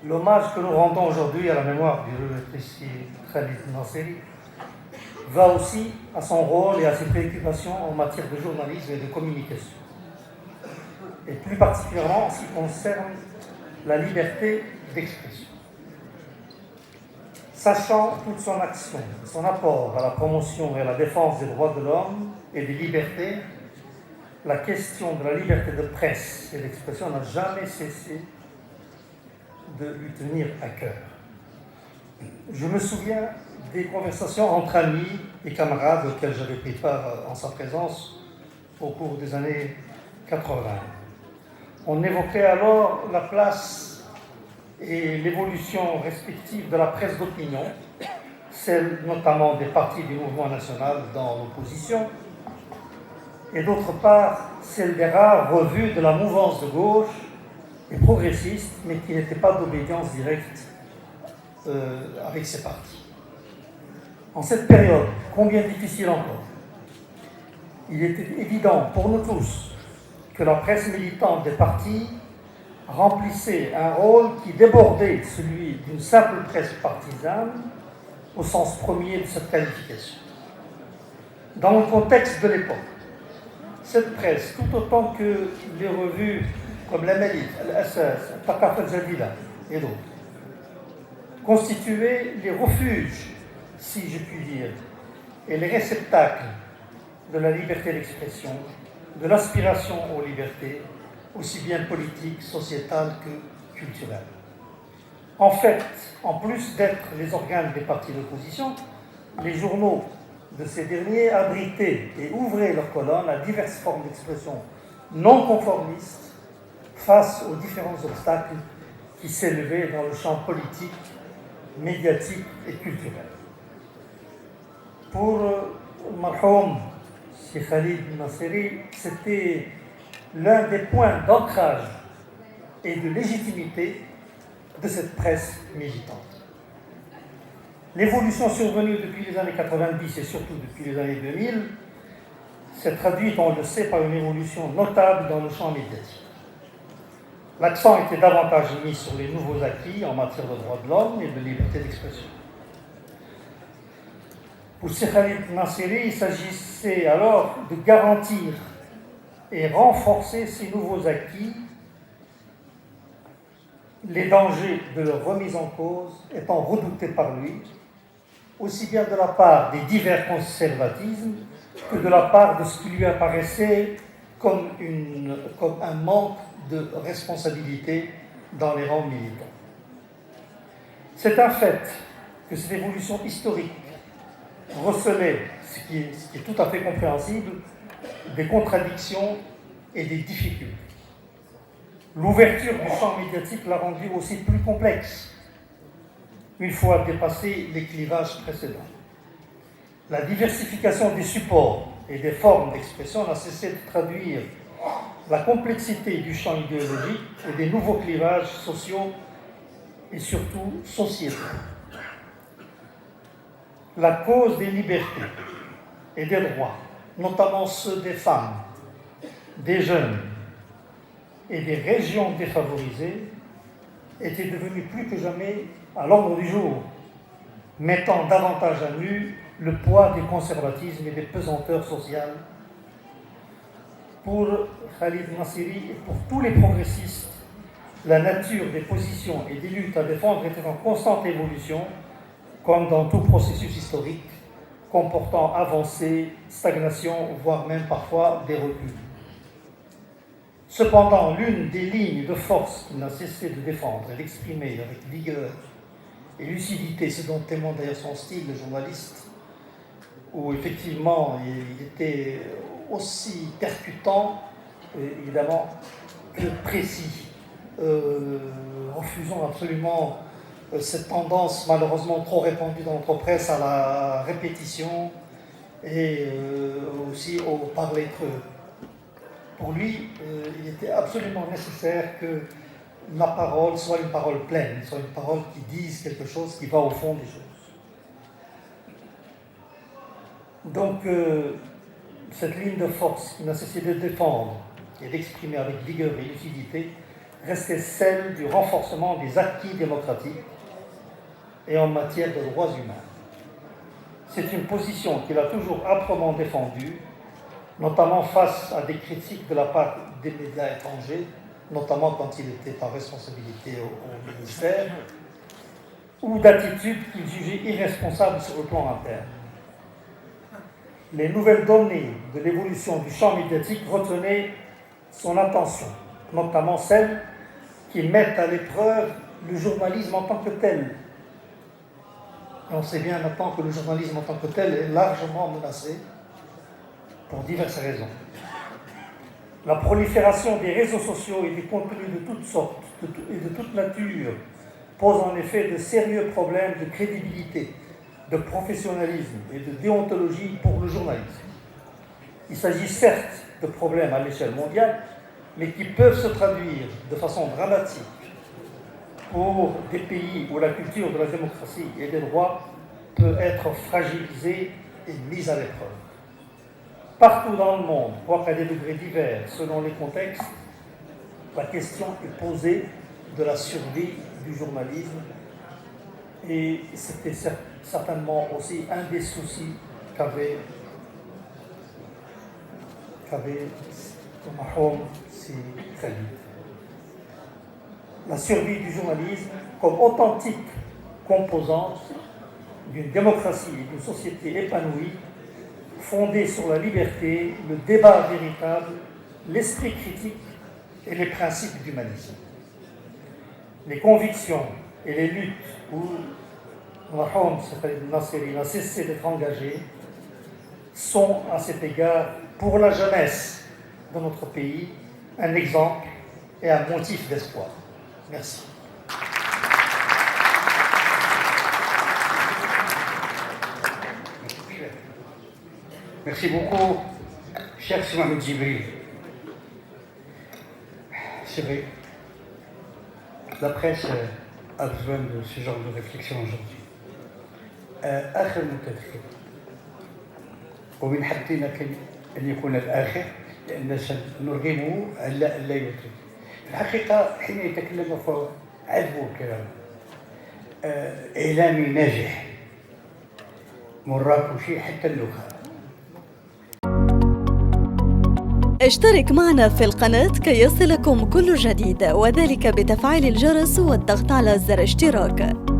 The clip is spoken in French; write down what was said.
L'hommage que nous rendons aujourd'hui à la mémoire du réfléchi Khalid Nasseri va aussi à son rôle et à ses préoccupations en matière de journalisme et de communication, et plus particulièrement en ce qui concerne la liberté d'expression. Sachant toute son action, son apport à la promotion et à la défense des droits de l'homme et des libertés, la question de la liberté de presse et d'expression n'a jamais cessé de lui tenir à cœur. Je me souviens des conversations entre amis et camarades auxquelles j'avais pris part en sa présence au cours des années 80. On évoquait alors la place et l'évolution respective de la presse d'opinion, celle notamment des partis du mouvement national dans l'opposition, et d'autre part celle des rares revues de la mouvance de gauche et progressiste, mais qui n'étaient pas d'obédience directe avec ces partis. En cette période, combien difficile encore, il était évident pour nous tous que la presse militante des partis remplissait un rôle qui débordait celui d'une simple presse partisane au sens premier de cette qualification. Dans le contexte de l'époque, cette presse, tout autant que les revues comme l'Amalif, Al-Assas, Thaqaf al-Jadida et d'autres, constituaient les refuges, si je puis dire, et les réceptacles de la liberté d'expression, de l'aspiration aux libertés, aussi bien politiques, sociétales que culturelles. En fait, en plus d'être les organes des partis d'opposition, les journaux de ces derniers abritaient et ouvraient leurs colonnes à diverses formes d'expression non conformistes face aux différents obstacles qui s'élevaient dans le champ politique, médiatique et culturel. Pour Marhoum Cheikh Khalid Nasseri, c'était l'un des points d'ancrage et de légitimité de cette presse militante. L'évolution survenue depuis les années 90 et surtout depuis les années 2000 s'est traduite, on le sait, par une évolution notable dans le champ médiatique. L'accent était davantage mis sur les nouveaux acquis en matière de droits de l'homme et de liberté d'expression. Pour Cheikh Khalid Nasseri, il s'agissait alors de garantir et renforcer ces nouveaux acquis, les dangers de leur remise en cause étant redoutés par lui, aussi bien de la part des divers conservatismes que de la part de ce qui lui apparaissait comme un manque de responsabilité dans les rangs militants. C'est un fait que cette évolution historique recelait, ce qui est tout à fait compréhensible, des contradictions et des difficultés. L'ouverture du champ médiatique l'a rendu aussi plus complexe, une fois dépassés les clivages précédents. La diversification des supports et des formes d'expression n'a cessé de traduire la complexité du champ idéologique et des nouveaux clivages sociaux et surtout sociétaux. La cause des libertés et des droits, notamment ceux des femmes, des jeunes et des régions défavorisées, était devenue plus que jamais à l'ordre du jour, mettant davantage à nu le poids des conservatismes et des pesanteurs sociales. Pour Khalid Nasseri et pour tous les progressistes, la nature des positions et des luttes à défendre était en constante évolution, comme dans tout processus historique, comportant avancées, stagnation, voire même parfois des reculs. Cependant, l'une des lignes de force qu'il n'a cessé de défendre et d'exprimer avec vigueur et lucidité, ce dont témoigne d'ailleurs son style de journaliste, où effectivement il était aussi percutant, évidemment, que précis, refusant absolument cette tendance malheureusement trop répandue dans notre presse à la répétition et aussi au parler creux. Pour lui, il était absolument nécessaire que la parole soit une parole pleine, soit une parole qui dise quelque chose qui va au fond des choses. Donc, cette ligne de force qu'il n'a cessé de défendre et d'exprimer avec vigueur et lucidité rester celle du renforcement des acquis démocratiques et en matière de droits humains. C'est une position qu'il a toujours âprement défendue, notamment face à des critiques de la part des médias étrangers, notamment quand il était en responsabilité au ministère, ou d'attitudes qu'il jugeait irresponsables sur le plan interne. Les nouvelles données de l'évolution du champ médiatique retenaient son attention, notamment celles qui mettent à l'épreuve le journalisme en tant que tel. Et on sait bien maintenant que le journalisme en tant que tel est largement menacé pour diverses raisons. La prolifération des réseaux sociaux et des contenus de toutes sortes et de toute nature pose en effet de sérieux problèmes de crédibilité, de professionnalisme et de déontologie pour le journalisme. Il s'agit certes de problèmes à l'échelle mondiale, mais qui peuvent se traduire de façon dramatique pour des pays où la culture de la démocratie et des droits peut être fragilisée et mise à l'épreuve. Partout dans le monde, quoiqu'à des degrés divers selon les contextes, la question est posée de la survie du journalisme et c'était certainement aussi un des soucis qu'avait Mahom si très vite. La survie du journalisme comme authentique composante d'une démocratie et d'une société épanouie, fondée sur la liberté, le débat véritable, l'esprit critique et les principes d'humanisme. Les convictions et les luttes où Mahom Naseri n'a cessé d'être engagé sont à cet égard, pour la jeunesse de notre pays, un exemple et un motif d'espoir. Merci. Merci beaucoup, cher Mohamed Djibril. C'est vrai, la presse a besoin de ce genre de réflexion aujourd'hui. آخر متدخل ومن حقنا أن يكون الآخر لأن سنرغمه على ألا يترك. في الحقيقة حين يتكلم فهو عذب الكلام، إعلامي ناجح مراكشي حتى اللغة. اشترك معنا في القناة كي يصلكم كل جديد، وذلك بتفعيل الجرس والضغط على زر اشتراك.